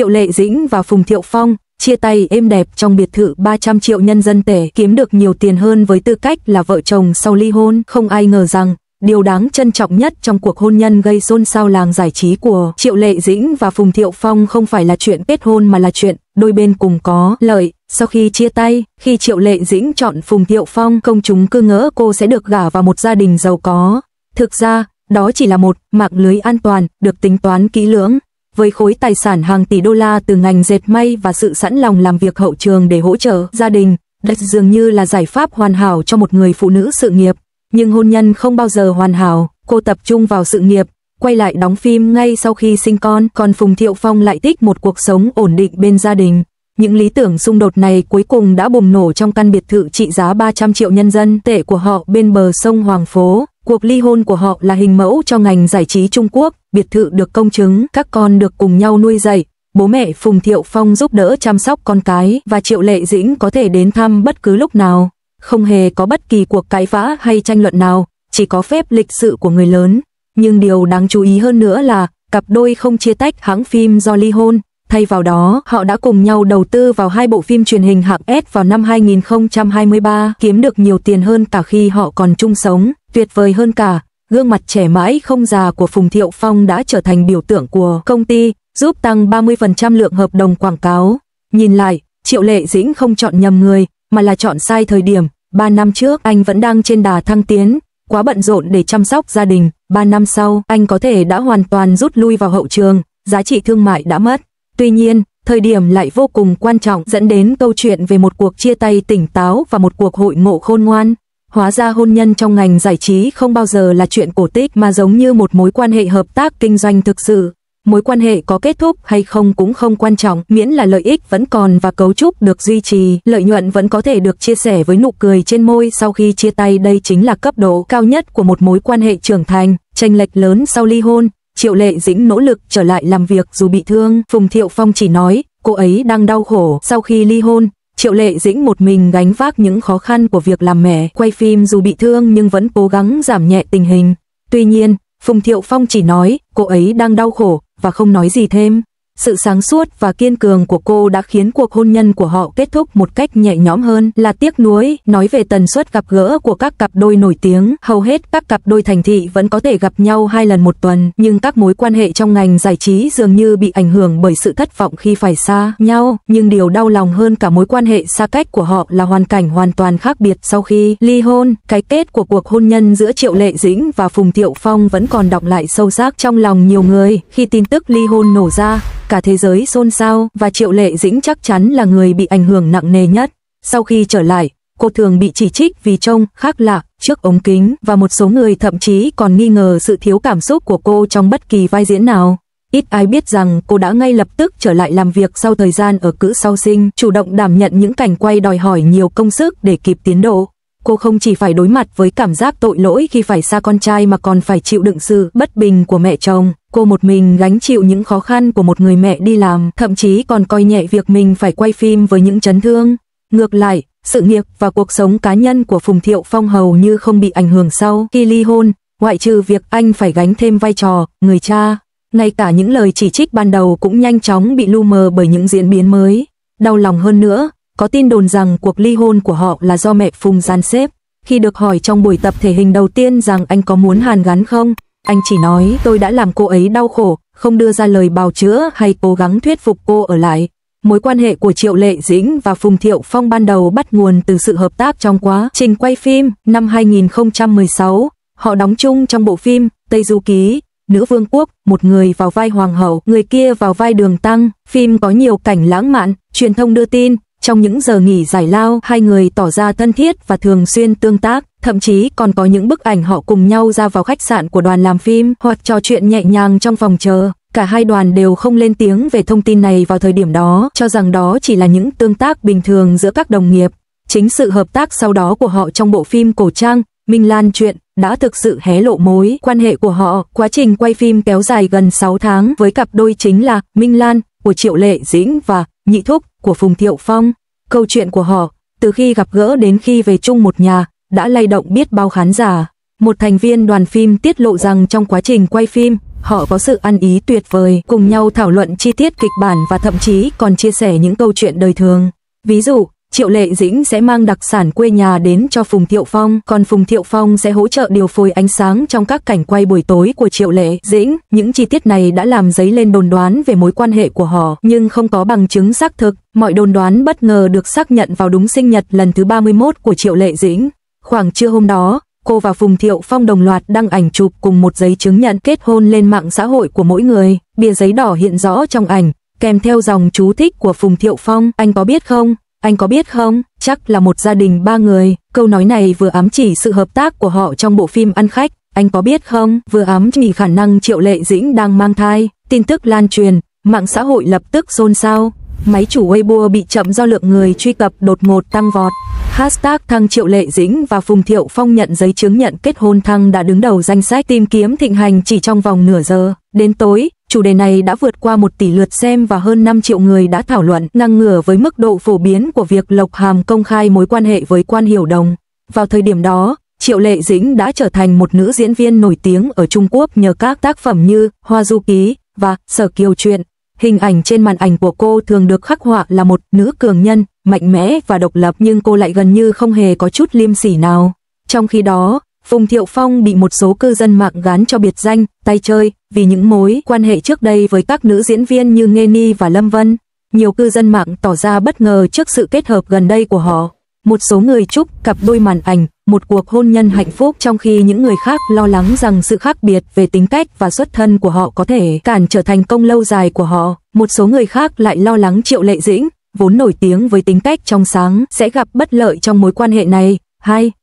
Triệu Lệ Dĩnh và Phùng Thiệu Phong chia tay êm đẹp trong biệt thự 300 triệu nhân dân tệ, kiếm được nhiều tiền hơn với tư cách là vợ chồng sau ly hôn. Không ai ngờ rằng điều đáng trân trọng nhất trong cuộc hôn nhân gây xôn xao làng giải trí của Triệu Lệ Dĩnh và Phùng Thiệu Phong không phải là chuyện kết hôn mà là chuyện đôi bên cùng có lợi. Sau khi chia tay, khi Triệu Lệ Dĩnh chọn Phùng Thiệu Phong, công chúng cứ ngỡ cô sẽ được gả vào một gia đình giàu có. Thực ra, đó chỉ là một mạng lưới an toàn được tính toán kỹ lưỡng. Với khối tài sản hàng tỷ đô la từ ngành dệt may và sự sẵn lòng làm việc hậu trường để hỗ trợ gia đình, đây dường như là giải pháp hoàn hảo cho một người phụ nữ sự nghiệp. Nhưng hôn nhân không bao giờ hoàn hảo, cô tập trung vào sự nghiệp, quay lại đóng phim ngay sau khi sinh con, còn Phùng Thiệu Phong lại thích một cuộc sống ổn định bên gia đình. Những lý tưởng xung đột này cuối cùng đã bùng nổ trong căn biệt thự trị giá 300 triệu nhân dân tệ của họ bên bờ sông Hoàng Phố. Cuộc ly hôn của họ là hình mẫu cho ngành giải trí Trung Quốc, biệt thự được công chứng, các con được cùng nhau nuôi dạy. Bố mẹ Phùng Thiệu Phong giúp đỡ chăm sóc con cái và Triệu Lệ Dĩnh có thể đến thăm bất cứ lúc nào. Không hề có bất kỳ cuộc cãi vã hay tranh luận nào, chỉ có phép lịch sự của người lớn. Nhưng điều đáng chú ý hơn nữa là cặp đôi không chia tách hãng phim do ly hôn. Thay vào đó, họ đã cùng nhau đầu tư vào 2 bộ phim truyền hình hạng S vào năm 2023, kiếm được nhiều tiền hơn cả khi họ còn chung sống. Tuyệt vời hơn cả, gương mặt trẻ mãi không già của Phùng Thiệu Phong đã trở thành biểu tượng của công ty, giúp tăng 30% lượng hợp đồng quảng cáo. Nhìn lại, Triệu Lệ Dĩnh không chọn nhầm người, mà là chọn sai thời điểm. 3 năm trước anh vẫn đang trên đà thăng tiến, quá bận rộn để chăm sóc gia đình. 3 năm sau, anh có thể đã hoàn toàn rút lui vào hậu trường, giá trị thương mại đã mất. Tuy nhiên, thời điểm lại vô cùng quan trọng, dẫn đến câu chuyện về một cuộc chia tay tỉnh táo và một cuộc hội ngộ khôn ngoan. Hóa ra hôn nhân trong ngành giải trí không bao giờ là chuyện cổ tích mà giống như một mối quan hệ hợp tác kinh doanh thực sự. Mối quan hệ có kết thúc hay không cũng không quan trọng, miễn là lợi ích vẫn còn và cấu trúc được duy trì, lợi nhuận vẫn có thể được chia sẻ với nụ cười trên môi sau khi chia tay. Đây chính là cấp độ cao nhất của một mối quan hệ trưởng thành. Chênh lệch lớn sau ly hôn, Triệu Lệ Dĩnh nỗ lực trở lại làm việc dù bị thương. Phùng Thiệu Phong chỉ nói cô ấy đang đau khổ. Sau khi ly hôn, Triệu Lệ Dĩnh một mình gánh vác những khó khăn của việc làm mẹ, quay phim dù bị thương nhưng vẫn cố gắng giảm nhẹ tình hình. Tuy nhiên, Phùng Thiệu Phong chỉ nói cô ấy đang đau khổ và không nói gì thêm. Sự sáng suốt và kiên cường của cô đã khiến cuộc hôn nhân của họ kết thúc một cách nhẹ nhõm hơn. Là tiếc nuối, nói về tần suất gặp gỡ của các cặp đôi nổi tiếng, hầu hết các cặp đôi thành thị vẫn có thể gặp nhau 2 lần một tuần, nhưng các mối quan hệ trong ngành giải trí dường như bị ảnh hưởng bởi sự thất vọng khi phải xa nhau. Nhưng điều đau lòng hơn cả mối quan hệ xa cách của họ là hoàn cảnh hoàn toàn khác biệt sau khi ly hôn. Cái kết của cuộc hôn nhân giữa Triệu Lệ Dĩnh và Phùng Thiệu Phong vẫn còn đọng lại sâu sắc trong lòng nhiều người. Khi tin tức ly hôn nổ ra, cả thế giới xôn xao và Triệu Lệ Dĩnh chắc chắn là người bị ảnh hưởng nặng nề nhất. Sau khi trở lại, cô thường bị chỉ trích vì trông khác lạ trước ống kính và một số người thậm chí còn nghi ngờ sự thiếu cảm xúc của cô trong bất kỳ vai diễn nào. Ít ai biết rằng cô đã ngay lập tức trở lại làm việc sau thời gian ở cữ sau sinh, chủ động đảm nhận những cảnh quay đòi hỏi nhiều công sức để kịp tiến độ. Cô không chỉ phải đối mặt với cảm giác tội lỗi khi phải xa con trai mà còn phải chịu đựng sự bất bình của mẹ chồng. Cô một mình gánh chịu những khó khăn của một người mẹ đi làm, thậm chí còn coi nhẹ việc mình phải quay phim với những chấn thương. Ngược lại, sự nghiệp và cuộc sống cá nhân của Phùng Thiệu Phong hầu như không bị ảnh hưởng sau khi ly hôn, ngoại trừ việc anh phải gánh thêm vai trò người cha. Ngay cả những lời chỉ trích ban đầu cũng nhanh chóng bị lu mờ bởi những diễn biến mới. Đau lòng hơn nữa, có tin đồn rằng cuộc ly hôn của họ là do mẹ Phùng gian xếp. Khi được hỏi trong buổi tập thể hình đầu tiên rằng anh có muốn hàn gắn không, anh chỉ nói tôi đã làm cô ấy đau khổ, không đưa ra lời bào chữa hay cố gắng thuyết phục cô ở lại. Mối quan hệ của Triệu Lệ Dĩnh và Phùng Thiệu Phong ban đầu bắt nguồn từ sự hợp tác trong quá trình quay phim. Năm 2016, họ đóng chung trong bộ phim Tây Du Ký, Nữ Vương Quốc, một người vào vai hoàng hậu, người kia vào vai đường tăng. Phim có nhiều cảnh lãng mạn, truyền thông đưa tin. Trong những giờ nghỉ giải lao, hai người tỏ ra thân thiết và thường xuyên tương tác, thậm chí còn có những bức ảnh họ cùng nhau ra vào khách sạn của đoàn làm phim hoặc trò chuyện nhẹ nhàng trong phòng chờ. Cả hai đoàn đều không lên tiếng về thông tin này vào thời điểm đó, cho rằng đó chỉ là những tương tác bình thường giữa các đồng nghiệp. Chính sự hợp tác sau đó của họ trong bộ phim cổ trang Minh Lan Chuyện đã thực sự hé lộ mối quan hệ của họ. Quá trình quay phim kéo dài gần 6 tháng với cặp đôi chính là Minh Lan của Triệu Lệ Dĩnh và Nhị Thúc của Phùng Thiệu Phong. Câu chuyện của họ, từ khi gặp gỡ đến khi về chung một nhà, đã lay động biết bao khán giả. Một thành viên đoàn phim tiết lộ rằng trong quá trình quay phim, Họ có sự ăn ý tuyệt vời, cùng nhau thảo luận chi tiết kịch bản và thậm chí còn chia sẻ những câu chuyện đời thường. Ví dụ, Triệu Lệ Dĩnh sẽ mang đặc sản quê nhà đến cho Phùng Thiệu Phong, còn Phùng Thiệu Phong sẽ hỗ trợ điều phối ánh sáng trong các cảnh quay buổi tối của Triệu Lệ Dĩnh. Những chi tiết này đã làm dấy lên đồn đoán về mối quan hệ của họ, nhưng không có bằng chứng xác thực. Mọi đồn đoán bất ngờ được xác nhận vào đúng sinh nhật lần thứ 31 của Triệu Lệ Dĩnh. Khoảng trưa hôm đó, cô và Phùng Thiệu Phong đồng loạt đăng ảnh chụp cùng một giấy chứng nhận kết hôn lên mạng xã hội của mỗi người. Bìa giấy đỏ hiện rõ trong ảnh, kèm theo dòng chú thích của Phùng Thiệu Phong: anh có biết không? Anh có biết không? Chắc là một gia đình 3 người. Câu nói này vừa ám chỉ sự hợp tác của họ trong bộ phim Ăn Khách. Anh có biết không? Vừa ám chỉ khả năng Triệu Lệ Dĩnh đang mang thai. Tin tức lan truyền, mạng xã hội lập tức xôn xao. Máy chủ Weibo bị chậm do lượng người truy cập đột ngột tăng vọt. Hashtag thăng Triệu Lệ Dĩnh và Phùng Thiệu Phong nhận giấy chứng nhận kết hôn thăng đã đứng đầu danh sách tìm kiếm thịnh hành chỉ trong vòng nửa giờ. Đến tối, chủ đề này đã vượt qua 1 tỷ lượt xem và hơn 5 triệu người đã thảo luận, ngang ngửa với mức độ phổ biến của việc Lộc Hàm công khai mối quan hệ với Quan Hiểu Đồng. Vào thời điểm đó, Triệu Lệ Dĩnh đã trở thành một nữ diễn viên nổi tiếng ở Trung Quốc nhờ các tác phẩm như Hoa Du Ký và Sở Kiều Truyện. Hình ảnh trên màn ảnh của cô thường được khắc họa là một nữ cường nhân, mạnh mẽ và độc lập, nhưng cô lại gần như không hề có chút liêm sỉ nào. Trong khi đó, Phùng Thiệu Phong bị một số cư dân mạng gán cho biệt danh tay chơi vì những mối quan hệ trước đây với các nữ diễn viên như Nghê Ni và Lâm Vân. Nhiều cư dân mạng tỏ ra bất ngờ trước sự kết hợp gần đây của họ. Một số người chúc cặp đôi màn ảnh một cuộc hôn nhân hạnh phúc, trong khi những người khác lo lắng rằng sự khác biệt về tính cách và xuất thân của họ có thể cản trở thành công lâu dài của họ. Một số người khác lại lo lắng Triệu Lệ Dĩnh, vốn nổi tiếng với tính cách trong sáng, sẽ gặp bất lợi trong mối quan hệ này.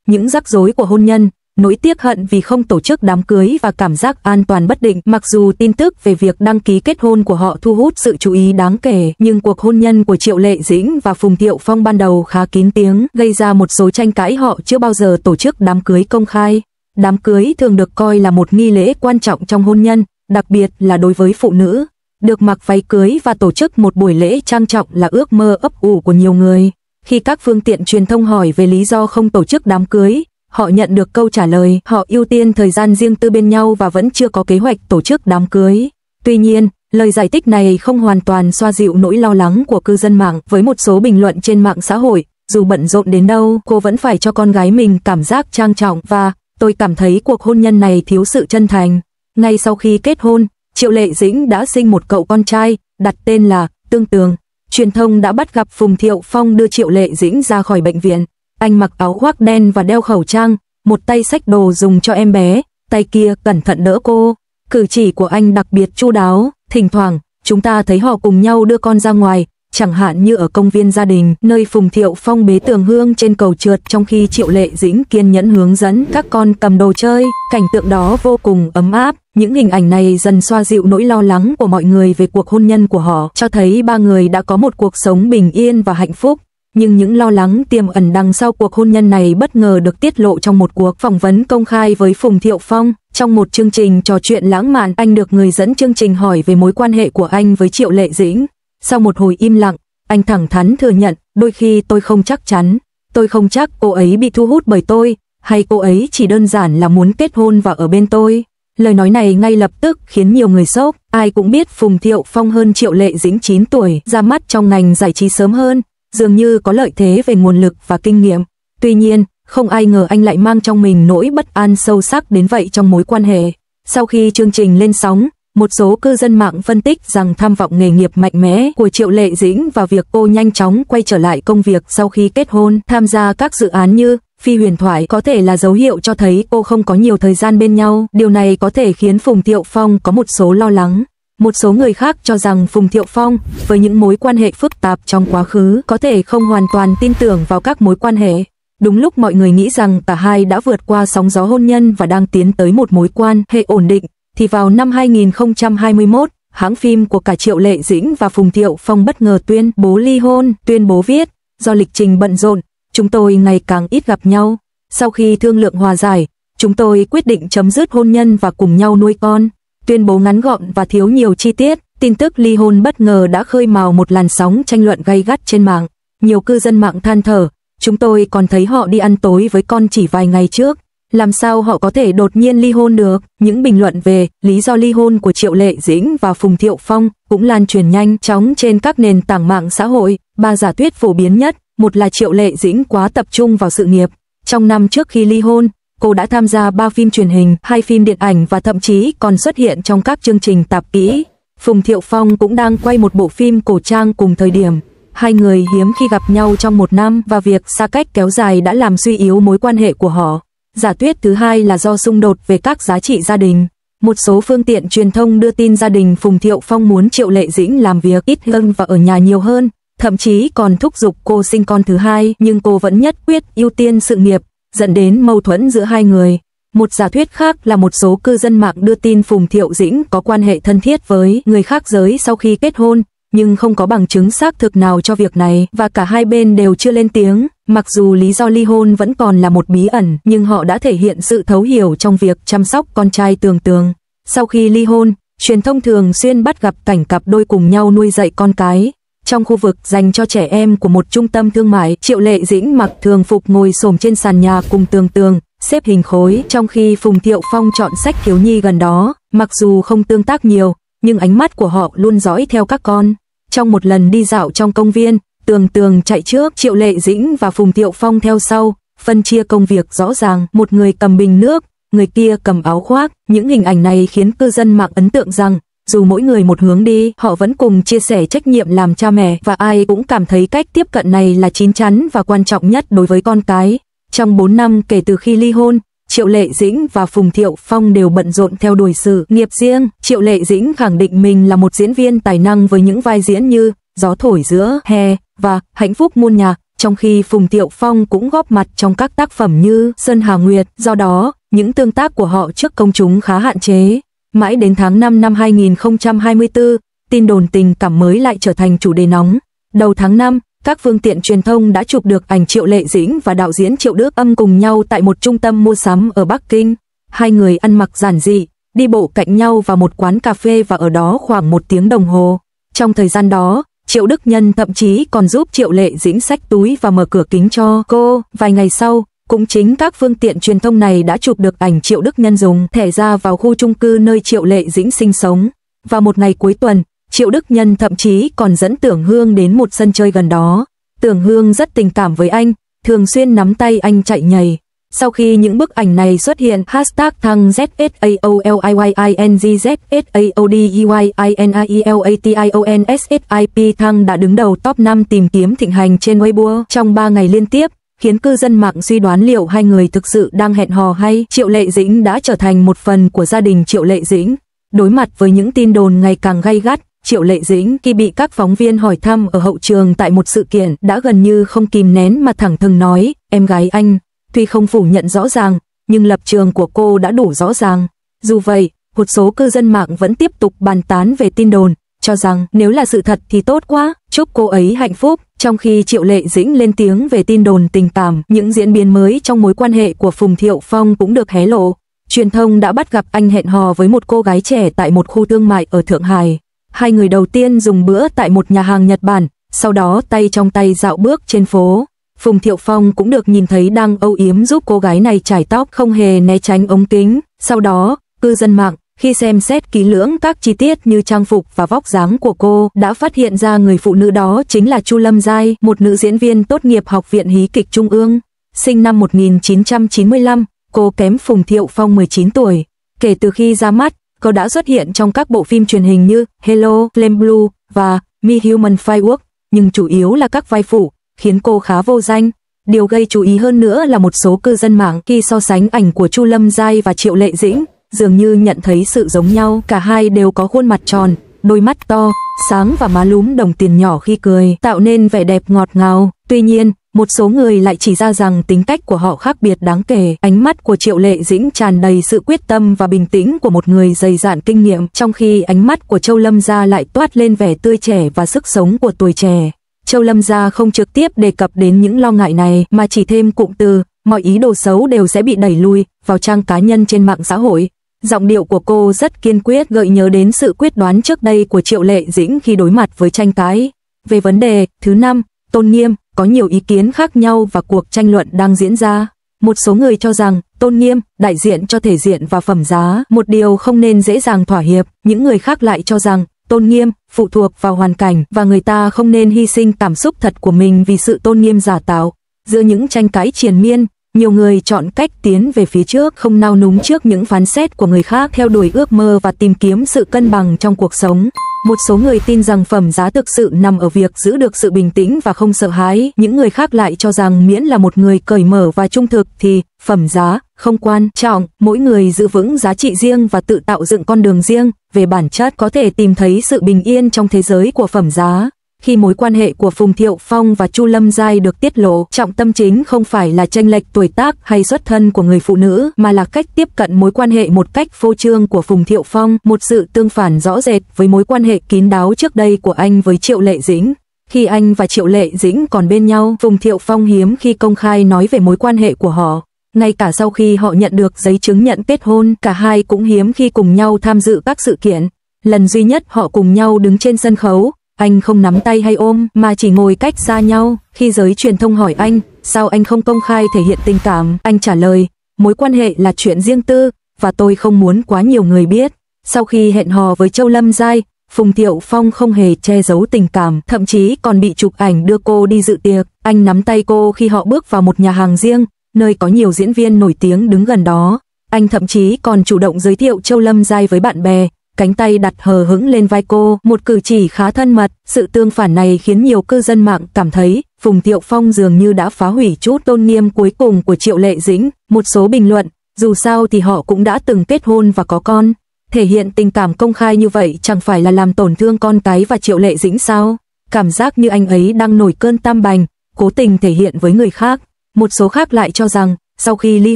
Những rắc rối của hôn nhân, nỗi tiếc hận vì không tổ chức đám cưới và cảm giác an toàn bất định. Mặc dù tin tức về việc đăng ký kết hôn của họ thu hút sự chú ý đáng kể, nhưng cuộc hôn nhân của Triệu Lệ Dĩnh và Phùng Thiệu Phong ban đầu khá kín tiếng, gây ra một số tranh cãi. Họ chưa bao giờ tổ chức đám cưới công khai. Đám cưới thường được coi là một nghi lễ quan trọng trong hôn nhân, đặc biệt là đối với phụ nữ. Được mặc váy cưới và tổ chức một buổi lễ trang trọng là ước mơ ấp ủ của nhiều người. Khi các phương tiện truyền thông hỏi về lý do không tổ chức đám cưới, họ nhận được câu trả lời họ ưu tiên thời gian riêng tư bên nhau và vẫn chưa có kế hoạch tổ chức đám cưới. Tuy nhiên, lời giải thích này không hoàn toàn xoa dịu nỗi lo lắng của cư dân mạng. Với một số bình luận trên mạng xã hội, dù bận rộn đến đâu, cô vẫn phải cho con gái mình cảm giác trang trọng và tôi cảm thấy cuộc hôn nhân này thiếu sự chân thành. Ngay sau khi kết hôn, Triệu Lệ Dĩnh đã sinh một cậu con trai, đặt tên là Tương Tường. Truyền thông đã bắt gặp Phùng Thiệu Phong đưa Triệu Lệ Dĩnh ra khỏi bệnh viện. Anh mặc áo khoác đen và đeo khẩu trang, một tay xách đồ dùng cho em bé, tay kia cẩn thận đỡ cô. Cử chỉ của anh đặc biệt chu đáo, thỉnh thoảng chúng ta thấy họ cùng nhau đưa con ra ngoài, chẳng hạn như ở công viên gia đình, nơi Phùng Thiệu Phong bế Tường Hương trên cầu trượt trong khi Triệu Lệ Dĩnh kiên nhẫn hướng dẫn các con cầm đồ chơi. Cảnh tượng đó vô cùng ấm áp. Những hình ảnh này dần xoa dịu nỗi lo lắng của mọi người về cuộc hôn nhân của họ, cho thấy ba người đã có một cuộc sống bình yên và hạnh phúc. Nhưng những lo lắng tiềm ẩn đằng sau cuộc hôn nhân này bất ngờ được tiết lộ trong một cuộc phỏng vấn công khai với Phùng Thiệu Phong. Trong một chương trình trò chuyện lãng mạn, anh được người dẫn chương trình hỏi về mối quan hệ của anh với Triệu Lệ Dĩnh. Sau một hồi im lặng, anh thẳng thắn thừa nhận, đôi khi tôi không chắc chắn. Tôi không chắc cô ấy bị thu hút bởi tôi, hay cô ấy chỉ đơn giản là muốn kết hôn và ở bên tôi. Lời nói này ngay lập tức khiến nhiều người sốc. Ai cũng biết Phùng Thiệu Phong hơn Triệu Lệ Dĩnh 9 tuổi, ra mắt trong ngành giải trí sớm hơn, dường như có lợi thế về nguồn lực và kinh nghiệm. Tuy nhiên, không ai ngờ anh lại mang trong mình nỗi bất an sâu sắc đến vậy trong mối quan hệ. Sau khi chương trình lên sóng, một số cư dân mạng phân tích rằng tham vọng nghề nghiệp mạnh mẽ của Triệu Lệ Dĩnh và việc cô nhanh chóng quay trở lại công việc sau khi kết hôn, tham gia các dự án như Phi Huyền Thoại có thể là dấu hiệu cho thấy cô không có nhiều thời gian bên nhau. Điều này có thể khiến Phùng Thiệu Phong có một số lo lắng. Một số người khác cho rằng Phùng Thiệu Phong, với những mối quan hệ phức tạp trong quá khứ, có thể không hoàn toàn tin tưởng vào các mối quan hệ. Đúng lúc mọi người nghĩ rằng cả hai đã vượt qua sóng gió hôn nhân và đang tiến tới một mối quan hệ ổn định, thì vào năm 2021, hãng phim của cả Triệu Lệ Dĩnh và Phùng Thiệu Phong bất ngờ tuyên bố ly hôn. Tuyên bố viết, do lịch trình bận rộn, chúng tôi ngày càng ít gặp nhau. Sau khi thương lượng hòa giải, chúng tôi quyết định chấm dứt hôn nhân và cùng nhau nuôi con. Tuyên bố ngắn gọn và thiếu nhiều chi tiết, tin tức ly hôn bất ngờ đã khơi mào một làn sóng tranh luận gay gắt trên mạng. Nhiều cư dân mạng than thở, chúng tôi còn thấy họ đi ăn tối với con chỉ vài ngày trước. làm sao họ có thể đột nhiên ly hôn được? Những bình luận về lý do ly hôn của Triệu Lệ Dĩnh và Phùng Thiệu Phong cũng lan truyền nhanh chóng trên các nền tảng mạng xã hội. Ba giả thuyết phổ biến nhất, một là Triệu Lệ Dĩnh quá tập trung vào sự nghiệp. Trong năm trước khi ly hôn, cô đã tham gia 3 phim truyền hình, 2 phim điện ảnh và thậm chí còn xuất hiện trong các chương trình tạp kỹ. Phùng Thiệu Phong cũng đang quay một bộ phim cổ trang cùng thời điểm. Hai người hiếm khi gặp nhau trong một năm và việc xa cách kéo dài đã làm suy yếu mối quan hệ của họ. Giả thuyết thứ hai là do xung đột về các giá trị gia đình. Một số phương tiện truyền thông đưa tin gia đình Phùng Thiệu Phong muốn Triệu Lệ Dĩnh làm việc ít hơn và ở nhà nhiều hơn, thậm chí còn thúc giục cô sinh con thứ hai, nhưng cô vẫn nhất quyết ưu tiên sự nghiệp, dẫn đến mâu thuẫn giữa hai người. Một giả thuyết khác là một số cư dân mạng đưa tin Phùng Thiệu Dĩnh có quan hệ thân thiết với người khác giới sau khi kết hôn, nhưng không có bằng chứng xác thực nào cho việc này và cả hai bên đều chưa lên tiếng. Mặc dù lý do ly hôn vẫn còn là một bí ẩn, nhưng họ đã thể hiện sự thấu hiểu trong việc chăm sóc con trai Tường Tường. Sau khi ly hôn, truyền thông thường xuyên bắt gặp cảnh cặp đôi cùng nhau nuôi dạy con cái. Trong khu vực dành cho trẻ em của một trung tâm thương mại, Triệu Lệ Dĩnh mặc thường phục ngồi xổm trên sàn nhà cùng Tường Tường, xếp hình khối, trong khi Phùng Thiệu Phong chọn sách thiếu nhi gần đó. Mặc dù không tương tác nhiều, nhưng ánh mắt của họ luôn dõi theo các con. Trong một lần đi dạo trong công viên, Tường Tường chạy trước, Triệu Lệ Dĩnh và Phùng Thiệu Phong theo sau, phân chia công việc rõ ràng, một người cầm bình nước, người kia cầm áo khoác. Những hình ảnh này khiến cư dân mạng ấn tượng rằng, dù mỗi người một hướng đi, họ vẫn cùng chia sẻ trách nhiệm làm cha mẹ và ai cũng cảm thấy cách tiếp cận này là chín chắn và quan trọng nhất đối với con cái. Trong 4 năm kể từ khi ly hôn, Triệu Lệ Dĩnh và Phùng Thiệu Phong đều bận rộn theo đuổi sự nghiệp riêng. Triệu Lệ Dĩnh khẳng định mình là một diễn viên tài năng với những vai diễn như Gió thổi giữa hè và Hạnh phúc muôn nhà, trong khi Phùng Thiệu Phong cũng góp mặt trong các tác phẩm như Sơn Hà Nguyệt. Do đó, những tương tác của họ trước công chúng khá hạn chế. Mãi đến tháng 5 năm 2024, tin đồn tình cảm mới lại trở thành chủ đề nóng. Đầu tháng 5, các phương tiện truyền thông đã chụp được ảnh Triệu Lệ Dĩnh và đạo diễn Triệu Đức Âm cùng nhau tại một trung tâm mua sắm ở Bắc Kinh. Hai người ăn mặc giản dị, đi bộ cạnh nhau vào một quán cà phê và ở đó khoảng 1 tiếng đồng hồ. Trong thời gian đó, Triệu Đức Nhân thậm chí còn giúp Triệu Lệ Dĩnh xách túi và mở cửa kính cho cô. Vài ngày sau, cũng chính các phương tiện truyền thông này đã chụp được ảnh Triệu Đức Nhân dùng thẻ ra vào khu chung cư nơi Triệu Lệ Dĩnh sinh sống. Và một ngày cuối tuần, Triệu Đức Nhân thậm chí còn dẫn Tưởng Hương đến một sân chơi gần đó. Tưởng Hương rất tình cảm với anh, thường xuyên nắm tay anh chạy nhảy. Sau khi những bức ảnh này xuất hiện, hashtag thăng ZSAOLYYNGZSAODEYINAELATIONSSIP thăng đã đứng đầu top 5 tìm kiếm thịnh hành trên Weibo trong 3 ngày liên tiếp, khiến cư dân mạng suy đoán liệu hai người thực sự đang hẹn hò hay Triệu Lệ Dĩnh đã trở thành một phần của gia đình Triệu Lệ Dĩnh. Đối mặt với những tin đồn ngày càng gay gắt, Triệu Lệ Dĩnh khi bị các phóng viên hỏi thăm ở hậu trường tại một sự kiện đã gần như không kìm nén mà thẳng thừng nói, em gái anh, tuy không phủ nhận rõ ràng, nhưng lập trường của cô đã đủ rõ ràng. Dù vậy, một số cư dân mạng vẫn tiếp tục bàn tán về tin đồn, cho rằng nếu là sự thật thì tốt quá, chúc cô ấy hạnh phúc. Trong khi Triệu Lệ Dĩnh lên tiếng về tin đồn tình cảm, những diễn biến mới trong mối quan hệ của Phùng Thiệu Phong cũng được hé lộ. Truyền thông đã bắt gặp anh hẹn hò với một cô gái trẻ tại một khu thương mại ở Thượng Hải. Hai người đầu tiên dùng bữa tại một nhà hàng Nhật Bản, sau đó tay trong tay dạo bước trên phố. Phùng Thiệu Phong cũng được nhìn thấy đang âu yếm giúp cô gái này chải tóc, không hề né tránh ống kính. Sau đó, cư dân mạng khi xem xét kỹ lưỡng các chi tiết như trang phục và vóc dáng của cô, đã phát hiện ra người phụ nữ đó chính là Chu Lâm Giai, một nữ diễn viên tốt nghiệp Học viện Hí kịch Trung ương. Sinh năm 1995, cô kém Phùng Thiệu Phong 19 tuổi. Kể từ khi ra mắt, cô đã xuất hiện trong các bộ phim truyền hình như Hello, Flame Blue và Me Human Firework, nhưng chủ yếu là các vai phụ, khiến cô khá vô danh. Điều gây chú ý hơn nữa là một số cư dân mạng khi so sánh ảnh của Chu Lâm Giai và Triệu Lệ Dĩnh, dường như nhận thấy sự giống nhau. Cả hai đều có khuôn mặt tròn, đôi mắt to, sáng và má lúm đồng tiền nhỏ khi cười, tạo nên vẻ đẹp ngọt ngào. Tuy nhiên, một số người lại chỉ ra rằng tính cách của họ khác biệt đáng kể. Ánh mắt của Triệu Lệ Dĩnh tràn đầy sự quyết tâm và bình tĩnh của một người dày dạn kinh nghiệm, trong khi ánh mắt của Châu Lâm Gia lại toát lên vẻ tươi trẻ và sức sống của tuổi trẻ. Châu Lâm Gia không trực tiếp đề cập đến những lo ngại này, mà chỉ thêm cụm từ, mọi ý đồ xấu đều sẽ bị đẩy lùi, vào trang cá nhân trên mạng xã hội. Giọng điệu của cô rất kiên quyết, gợi nhớ đến sự quyết đoán trước đây của Triệu Lệ Dĩnh khi đối mặt với tranh cãi. Về vấn đề thứ 5, tôn nghiêm, có nhiều ý kiến khác nhau và cuộc tranh luận đang diễn ra. Một số người cho rằng tôn nghiêm đại diện cho thể diện và phẩm giá, một điều không nên dễ dàng thỏa hiệp. Những người khác lại cho rằng tôn nghiêm phụ thuộc vào hoàn cảnh và người ta không nên hy sinh cảm xúc thật của mình vì sự tôn nghiêm giả tạo. Giữa những tranh cãi triền miên, nhiều người chọn cách tiến về phía trước, không nao núng trước những phán xét của người khác, theo đuổi ước mơ và tìm kiếm sự cân bằng trong cuộc sống. Một số người tin rằng phẩm giá thực sự nằm ở việc giữ được sự bình tĩnh và không sợ hãi. Những người khác lại cho rằng miễn là một người cởi mở và trung thực thì phẩm giá không quan trọng. Mỗi người giữ vững giá trị riêng và tự tạo dựng con đường riêng. Về bản chất có thể tìm thấy sự bình yên trong thế giới của phẩm giá. Khi mối quan hệ của Phùng Thiệu Phong và Chu Lâm Giai được tiết lộ, trọng tâm chính không phải là chênh lệch tuổi tác hay xuất thân của người phụ nữ, mà là cách tiếp cận mối quan hệ một cách phô trương của Phùng Thiệu Phong, một sự tương phản rõ rệt với mối quan hệ kín đáo trước đây của anh với Triệu Lệ Dĩnh. Khi anh và Triệu Lệ Dĩnh còn bên nhau, Phùng Thiệu Phong hiếm khi công khai nói về mối quan hệ của họ. Ngay cả sau khi họ nhận được giấy chứng nhận kết hôn, cả hai cũng hiếm khi cùng nhau tham dự các sự kiện. Lần duy nhất họ cùng nhau đứng trên sân khấu, anh không nắm tay hay ôm mà chỉ ngồi cách xa nhau. Khi giới truyền thông hỏi anh, sao anh không công khai thể hiện tình cảm, anh trả lời, mối quan hệ là chuyện riêng tư, và tôi không muốn quá nhiều người biết. Sau khi hẹn hò với Châu Lâm Giai, Phùng Thiệu Phong không hề che giấu tình cảm, thậm chí còn bị chụp ảnh đưa cô đi dự tiệc. Anh nắm tay cô khi họ bước vào một nhà hàng riêng, nơi có nhiều diễn viên nổi tiếng đứng gần đó. Anh thậm chí còn chủ động giới thiệu Châu Lâm Giai với bạn bè, cánh tay đặt hờ hững lên vai cô, một cử chỉ khá thân mật. Sự tương phản này khiến nhiều cư dân mạng cảm thấy Phùng Thiệu Phong dường như đã phá hủy chút tôn nghiêm cuối cùng của Triệu Lệ Dĩnh. Một số bình luận, dù sao thì họ cũng đã từng kết hôn và có con, thể hiện tình cảm công khai như vậy chẳng phải là làm tổn thương con cái và Triệu Lệ Dĩnh sao? Cảm giác như anh ấy đang nổi cơn tam bành, cố tình thể hiện với người khác. Một số khác lại cho rằng, sau khi ly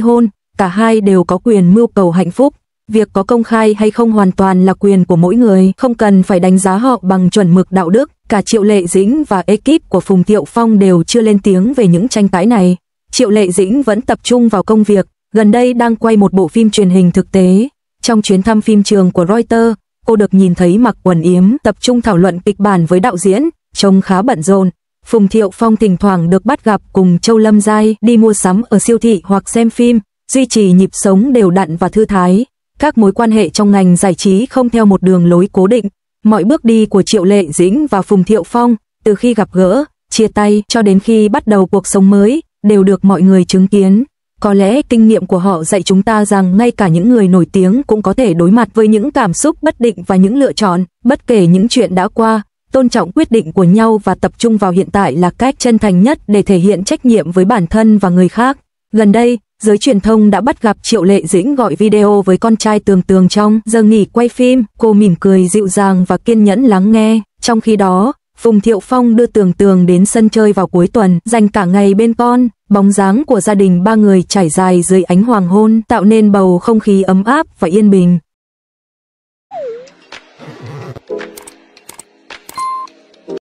hôn, cả hai đều có quyền mưu cầu hạnh phúc. Việc có công khai hay không hoàn toàn là quyền của mỗi người, không cần phải đánh giá họ bằng chuẩn mực đạo đức. Cả Triệu Lệ Dĩnh và ekip của Phùng Thiệu Phong đều chưa lên tiếng về những tranh cãi này. Triệu Lệ Dĩnh vẫn tập trung vào công việc, gần đây đang quay một bộ phim truyền hình thực tế. Trong chuyến thăm phim trường của Reuters, cô được nhìn thấy mặc quần yếm, tập trung thảo luận kịch bản với đạo diễn, trông khá bận rộn. Phùng Thiệu Phong thỉnh thoảng được bắt gặp cùng Châu Lâm Giai đi mua sắm ở siêu thị hoặc xem phim, duy trì nhịp sống đều đặn và thư thái. Các mối quan hệ trong ngành giải trí không theo một đường lối cố định. Mọi bước đi của Triệu Lệ Dĩnh và Phùng Thiệu Phong, từ khi gặp gỡ, chia tay cho đến khi bắt đầu cuộc sống mới, đều được mọi người chứng kiến. Có lẽ kinh nghiệm của họ dạy chúng ta rằng ngay cả những người nổi tiếng cũng có thể đối mặt với những cảm xúc bất định và những lựa chọn. Bất kể những chuyện đã qua, tôn trọng quyết định của nhau và tập trung vào hiện tại là cách chân thành nhất để thể hiện trách nhiệm với bản thân và người khác. Gần đây, giới truyền thông đã bắt gặp Triệu Lệ Dĩnh gọi video với con trai Tường Tường trong giờ nghỉ quay phim. Cô mỉm cười dịu dàng và kiên nhẫn lắng nghe. Trong khi đó, Phùng Thiệu Phong đưa Tường Tường đến sân chơi vào cuối tuần, dành cả ngày bên con. Bóng dáng của gia đình ba người trải dài dưới ánh hoàng hôn, tạo nên bầu không khí ấm áp và yên bình.